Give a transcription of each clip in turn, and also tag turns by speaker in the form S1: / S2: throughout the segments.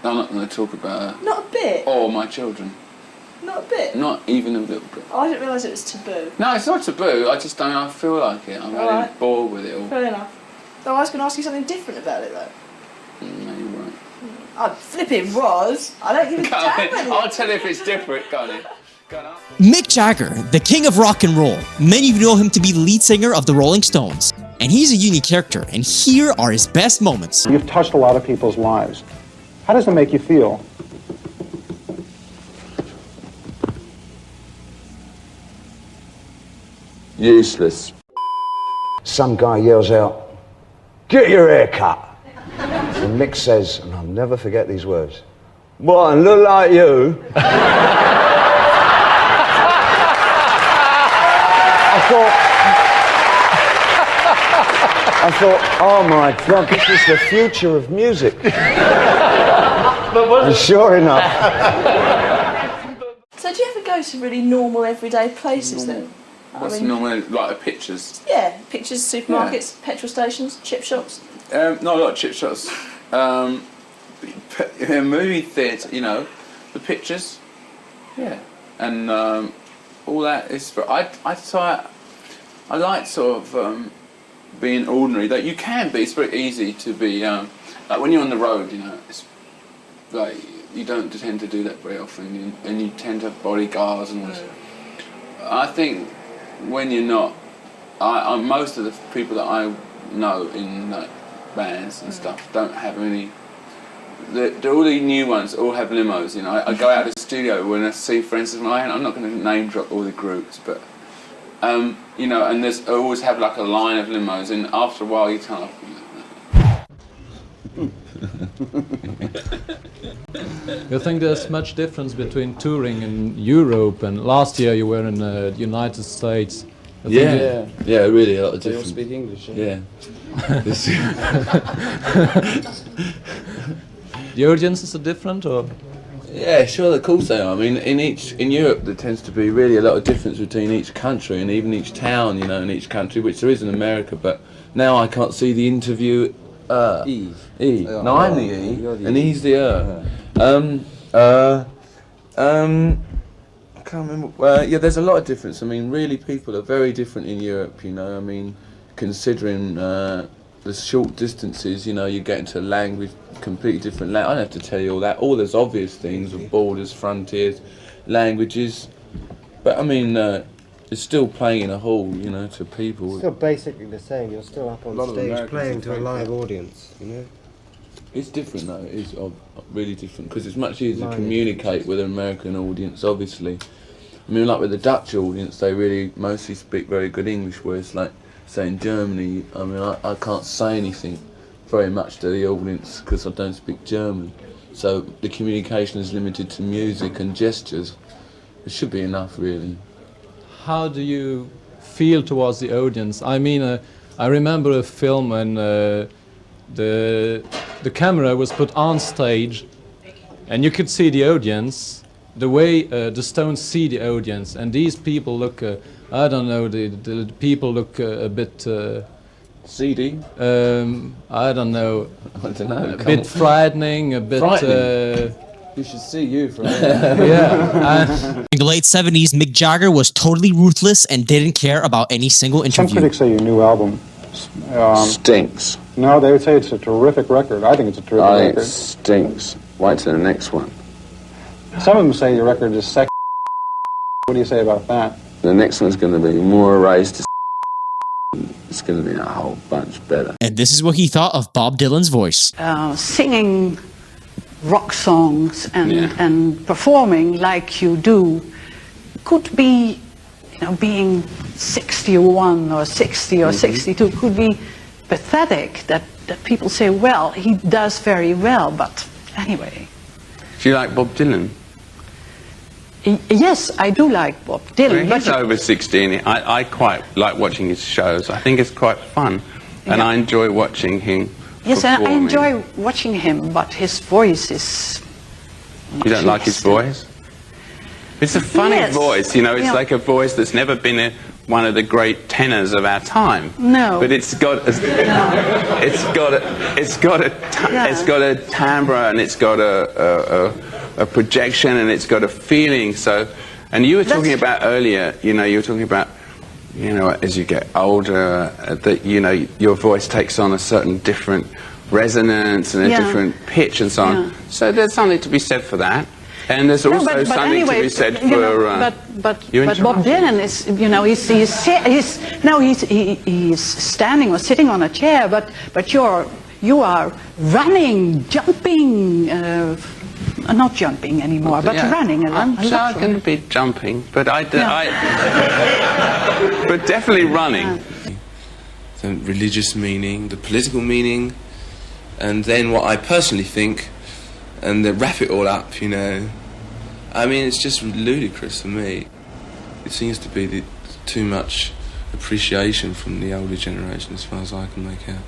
S1: I'm not going to talk about her.
S2: Not a bit?
S1: Or my children.
S2: Not a bit?
S1: Not even a little bit.
S2: Oh, I didn't realise it was taboo.
S1: No, it's not taboo. I just don't feel like it. I'm really bored with it all.
S2: Fair enough. Though I was going to ask you something different about it, though.
S1: No, you're right.
S2: I'm flipping was. I don't give a damn.
S1: I'll tell you if it's different. Go on then.
S3: Mick Jagger, the king of rock and roll. Many of you know him to be the lead singer of the Rolling Stones. And he's a unique character, and here are his best moments.
S4: You've touched a lot of people's lives. How does it make you feel?
S5: Useless. Some guy yells out, "Get your hair cut!" And Mick says, and I'll never forget these words, "What, and look like you?" I thought, oh my God, this is the future of music. And sure enough.
S2: So do you ever go to really normal, everyday places then?
S1: What's normal, like pictures?
S2: Yeah, pictures, supermarkets, petrol stations, chip shops.
S1: Not a lot of chip shops. Movie theatre, you know, the pictures. Yeah, and all that is. I like sort of being ordinary. That you can be. It's very easy to be. Like when you're on the road, you know, it's like you don't tend to do that very often, and you tend to have bodyguards and all this. I think when you're not, most of the people that I know in like bands and stuff don't have any. All the new ones all have limos. You know, I go out of the studio when I see, for instance, I'm not going to name drop all the groups, but you know, and I always have like a line of limos, and after a while you turn off.
S6: You think there's much difference between touring in Europe and last year you were in the United States?
S1: Yeah, really a lot of difference.
S7: They all speak English.
S1: Yeah.
S6: The audiences are different, or?
S1: Yeah, sure, of course they are. I mean, in Europe there tends to be really a lot of difference between each country and even each town, you know, in each country, which there is in America. But now I can't see the interview.
S7: E.
S1: No, I'm the E, and he's the I can't remember. Yeah, there's a lot of difference. I mean, really, people are very different in Europe. You know, I mean, considering the short distances, you know, you get into language, completely different. I don't have to tell you all that. All those obvious things of borders, frontiers, languages. But I mean, it's still playing in a hall, you know, to people.
S7: It's still basically the same. You're still up on stage playing to a live audience, you know.
S1: It's different though. It's really different because it's much easier to communicate with an American audience. Obviously, I mean, like with the Dutch audience, they really mostly speak very good English. Whereas, like, say in Germany, I mean, I can't say anything very much to the audience because I don't speak German. So the communication is limited to music and gestures. It should be enough, really.
S6: How do you feel towards the audience? I mean, I remember a film when the camera was put on stage, and you could see the audience, the way the Stones see the audience, and these people look, I don't know, the people look a bit
S1: seedy.
S6: I don't know.
S1: A
S6: bit frightening, a bit.
S7: You should see you from
S6: yeah.
S3: In the late 70s, Mick Jagger was totally ruthless and didn't care about any single interview.
S4: Some critics say your new album
S5: Stinks.
S4: No, they would say it's a terrific record. I think it's a terrific record.
S5: It stinks. Wait till the next one.
S4: Some of them say your record is sex. What do you say about that?
S5: The next one's going to be more erased. It's going to be a whole bunch better.
S3: And this is what he thought of Bob Dylan's voice.
S8: Singing rock songs and performing like you do could be, you know, being 61 or 60 or 62 could be pathetic, that people say, well, he does very well, but anyway.
S9: Do you like Bob Dylan?
S8: Yes, I do like Bob Dylan.
S9: Well, he's over 60 and I quite like watching his shows. I think it's quite fun, and I enjoy watching him.
S8: Yes, and I enjoy watching him, but his voice is...
S9: You don't like his voice? It's a funny voice, you know, it's like a voice that's never been one of the great tenors of our time.
S8: No.
S9: But it's got a timbre, and it's got a projection, and it's got a feeling. So, and you were talking about earlier, you were talking about, as you get older, that your voice takes on a certain different resonance and a different pitch and so on.
S8: Yeah.
S9: So there's something to be said for that. And there's also something to be said for.
S8: But Bob Dylan is, he's standing or sitting on a chair, but you are running, jumping, not jumping anymore, but running.
S9: I'm sure I can be jumping, but but definitely running.
S10: The religious meaning, the political meaning, and then what I personally think, and then wrap it all up, I mean, it's just ludicrous for me. It seems to be too much appreciation from the older generation, as far as I can make out.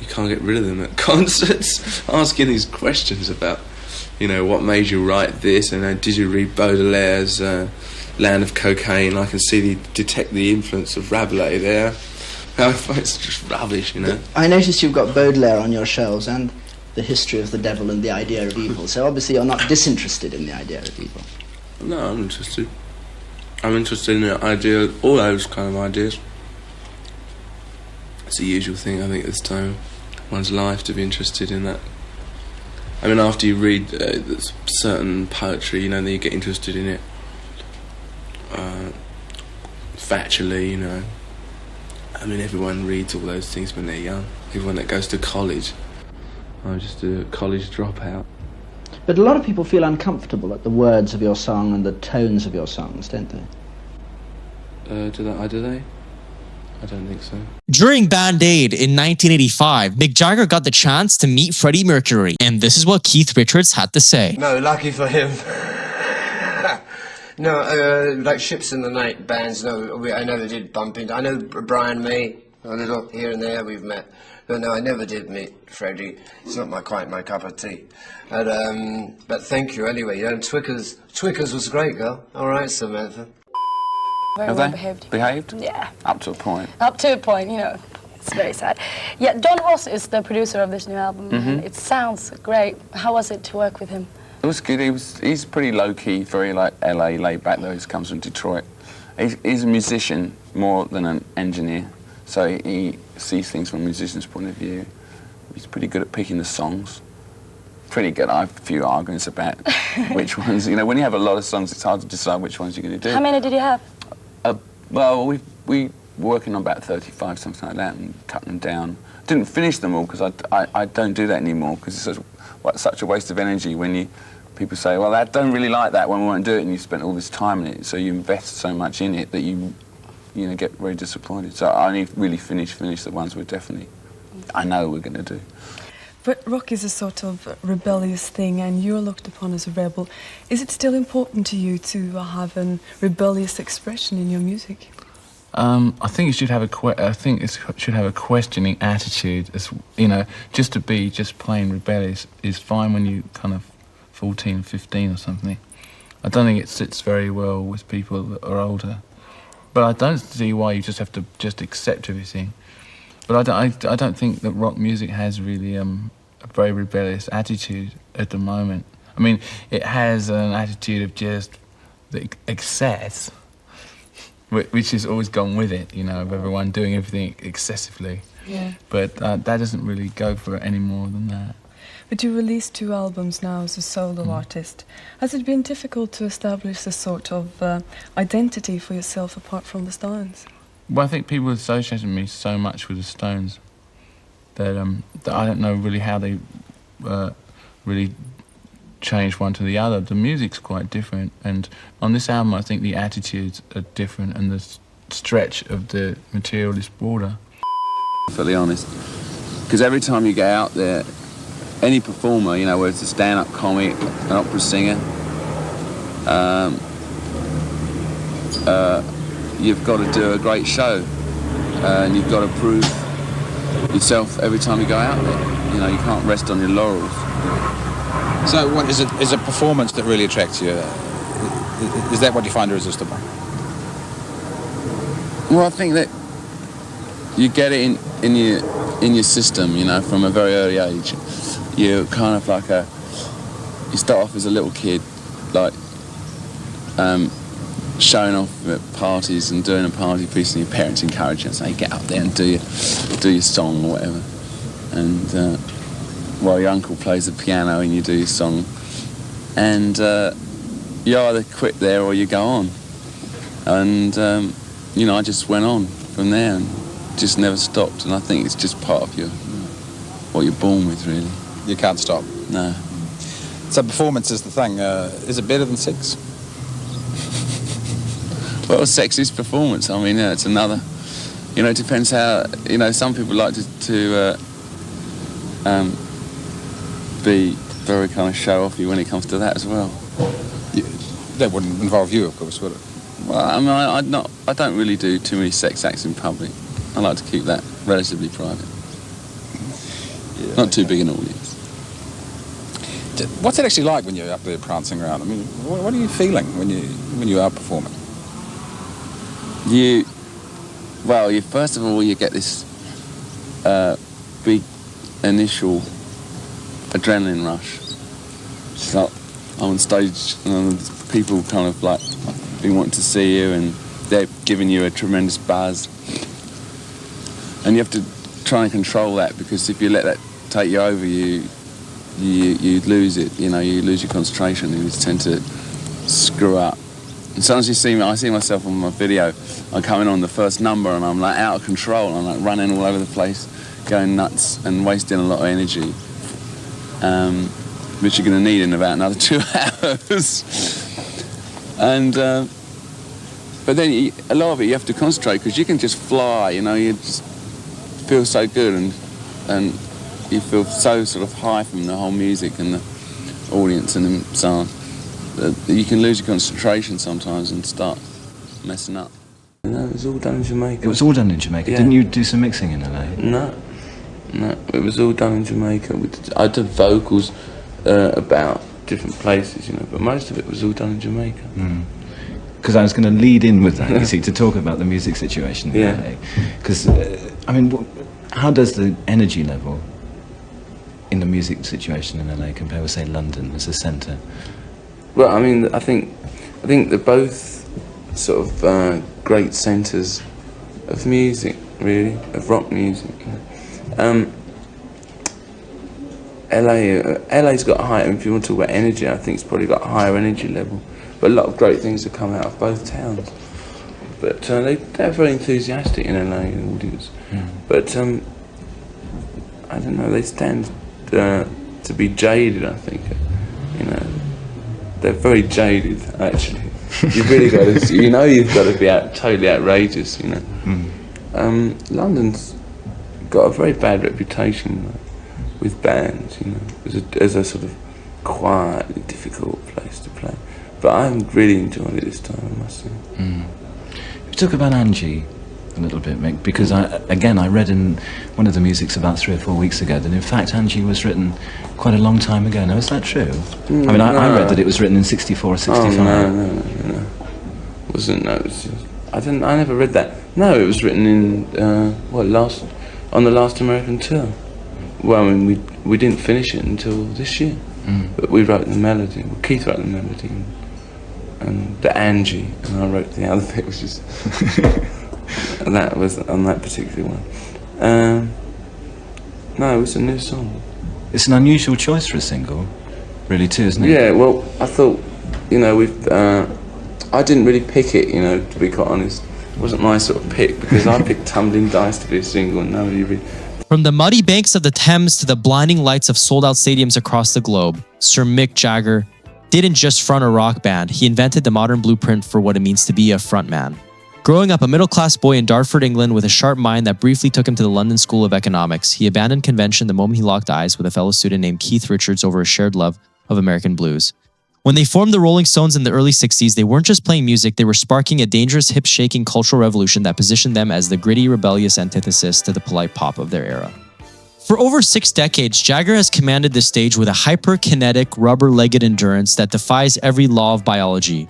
S10: You can't get rid of them at concerts, asking these questions about, what made you write this, and did you read Baudelaire's Land of Cocaine? I can detect the influence of Rabelais there. It's just rubbish,
S11: I noticed you've got Baudelaire on your shelves, and the history of the devil and the idea of evil. So obviously you're not disinterested in the idea of evil.
S10: No, I'm interested. I'm interested in the idea, all those kind of ideas. It's the usual thing, I think, at this time of one's life, to be interested in that. I mean, after you read certain poetry, then you get interested in it factually, I mean, everyone reads all those things when they're young. Everyone that goes to college. I'm just a college dropout.
S11: But a lot of people feel uncomfortable at the words of your song and the tones of your songs, don't they?
S10: Do they? I don't think so.
S3: During Band Aid in 1985, Mick Jagger got the chance to meet Freddie Mercury, and this is what Keith Richards had to say.
S7: No, lucky for him. No, like Ships in the Night bands, I never did bump into. I know Brian May, a little here and there we've met. But no, I never did meet Freddie. It's not quite my cup of tea. But thank you anyway. Twickers was great, girl. All right, Samantha.
S1: Very well behaved. Behaved?
S12: Yeah.
S1: Up to a point.
S12: Up to a point, it's very sad. Yeah, Don Ross is the producer of this new album, and it sounds great. How was it to work with him?
S1: It was good. He's pretty low-key, very like LA, laid back, though. He comes from Detroit. He's a musician more than an engineer. So he sees things from a musician's point of view. He's pretty good at picking the songs. Pretty good. I have a few arguments about which ones. When you have a lot of songs, it's hard to decide which ones you're going to do.
S12: How many did you have?
S1: Well, we were working on about 35, something like that, and cutting them down. Didn't finish them all, because I don't do that anymore, because it's such a waste of energy when people say, well, I don't really like that one, we won't do it, and you spent all this time in it, so you invest so much in it that you get very disappointed. So I only really finish the ones I know we're going to do.
S13: But rock is a sort of rebellious thing, and you're looked upon as a rebel. Is it still important to you to have a rebellious expression in your music?
S1: I think it should have a questioning attitude. Just to be plain rebellious is fine when you kind of 14, 15 or something. I don't think it sits very well with people that are older. But I don't see why you just have to accept everything. But I don't think that rock music has really a very rebellious attitude at the moment. I mean, it has an attitude of just the excess, which has always gone with it, of everyone doing everything excessively.
S13: Yeah.
S1: But that doesn't really go for it any more than that.
S13: But you released 2 albums now as a solo artist. Has it been difficult to establish a sort of identity for yourself apart from the Stones?
S1: Well, I think people associate me so much with the Stones that I don't know really how they really change one to the other. The music's quite different, and on this album I think the attitudes are different and the stretch of the material is broader. Fully honest, because every time you go out there, any performer, whether it's a stand-up comic, an opera singer, you've got to do a great show, and you've got to prove yourself every time you go out there. You can't rest on your laurels.
S14: So what is it performance that really attracts you? Is that what you find irresistible?
S1: Well, I think that you get it in your system, you know, from a very early age. You're kind of like you start off as a little kid, like showing off at parties and doing a party piece, and your parents encourage you and say, get up there and do your song or whatever. And while your uncle plays the piano and you do your song, and you either quit there or you go on. And you know, I just went on from there and just never stopped. And I think it's just part of what you're born with, really.
S14: You can't stop.
S1: No.
S14: So performance is the thing. Is it better than sex?
S1: Well, sex is performance. I mean, it's another. You know, it depends how. You know, some people like to be very kind of show-offy when it comes to that as well.
S14: That wouldn't involve you, of course, would it?
S1: Well, I mean, I don't really do too many sex acts in public. I like to keep that relatively private. Yeah, not too big an audience.
S14: What's it actually like when you're up there prancing around? I mean, what are you feeling when you are performing?
S1: You first of all, you get this big initial adrenaline rush. It's like I'm on stage and people kind of like been wanting to see you and they're giving you a tremendous buzz. And you have to try and control that, because if you let that take you over, you lose it. You know, you lose your concentration and you tend to screw up. And sometimes I see myself on my video. I'm coming on the first number and I'm like out of control. I'm like running all over the place, going nuts and wasting a lot of energy, which you're going to need in about another 2 hours. And but then a lot of it you have to concentrate, because you can just fly. You know, you just feel so good and you feel so sort of high from the whole music and the audience and so on. You can lose your concentration sometimes and start messing up.
S10: No, it was all done in Jamaica.
S15: It was all done in Jamaica?
S10: Yeah.
S15: Didn't you do some mixing in LA?
S10: No, it was all done in Jamaica. I did vocals about different places, you know, but most of it was all done in Jamaica.
S15: Because I was going to lead in with that, you see, to talk about the music situation in LA. Because, I mean, how does the energy level in the music situation in LA compare with, say, London as a centre?
S10: Well, I mean, I think they're both sort of great centres of music, really, of rock music. LA's got a higher, if you want to talk about energy, I think it's probably got a higher energy level. But a lot of great things have come out of both towns. But they're very enthusiastic in LA, the audience. But I don't know, they stand to be jaded, I think. You know, they're very jaded, actually. You've really got to, you know, you've got to be totally outrageous, you know. London's got a very bad reputation with bands, you know, as a sort of quietly difficult place to play. But I really enjoyed it this time, I must say.
S15: We talk about Angie a little bit, Mick, because I read in one of the musics about 3 or 4 weeks ago that in fact Angie was written quite a long time ago. Now, is that true? I mean, I read that it was written in 64 or 65.
S10: Oh, no. I never read that. No, it was written in, on the last American tour. Well, I mean, we didn't finish it until this year. But we wrote the melody. Well, Keith wrote the melody and the Angie, and I wrote the other bit, which is... and that was on that particular one. No, it was a new song.
S15: It's an unusual choice for a single, really, too, isn't it?
S10: Yeah, well, I thought, you know, I didn't really pick it, you know, to be quite honest. It wasn't my sort of pick, because I picked Tumbling Dice to be a single, and nobody really...
S3: From the muddy banks of the Thames to the blinding lights of sold-out stadiums across the globe, Sir Mick Jagger didn't just front a rock band, he invented the modern blueprint for what it means to be a frontman. Growing up a middle-class boy in Dartford, England, with a sharp mind that briefly took him to the London School of Economics, he abandoned convention the moment he locked eyes with a fellow student named Keith Richards over a shared love of American blues. When they formed the Rolling Stones in the early 60s, they weren't just playing music, they were sparking a dangerous, hip-shaking cultural revolution that positioned them as the gritty, rebellious antithesis to the polite pop of their era. For over 6 decades, Jagger has commanded the stage with a hyper-kinetic, rubber-legged endurance that defies every law of biology.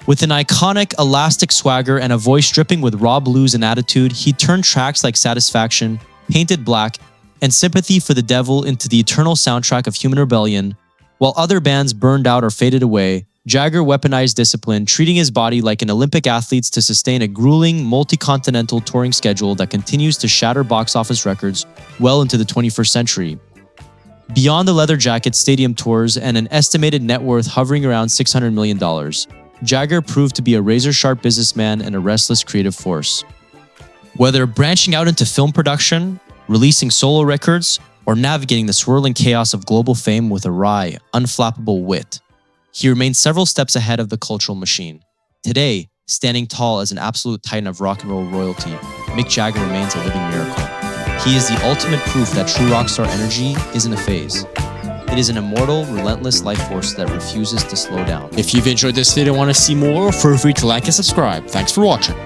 S3: With an iconic, elastic swagger and a voice dripping with raw blues and attitude, he turned tracks like Satisfaction, Painted Black, and Sympathy for the Devil into the eternal soundtrack of human rebellion. While other bands burned out or faded away, Jagger weaponized discipline, treating his body like an Olympic athlete's to sustain a grueling, multi-continental touring schedule that continues to shatter box office records well into the 21st century. Beyond the leather jacket, stadium tours, and an estimated net worth hovering around $600 million, Jagger proved to be a razor-sharp businessman and a restless creative force. Whether branching out into film production, releasing solo records, or navigating the swirling chaos of global fame with a wry, unflappable wit, he remained several steps ahead of the cultural machine. Today, standing tall as an absolute titan of rock and roll royalty, Mick Jagger remains a living miracle. He is the ultimate proof that true rock star energy isn't a phase. It is an immortal, relentless life force that refuses to slow down.
S16: If you've enjoyed this video and want to see more, feel free to like and subscribe. Thanks for watching.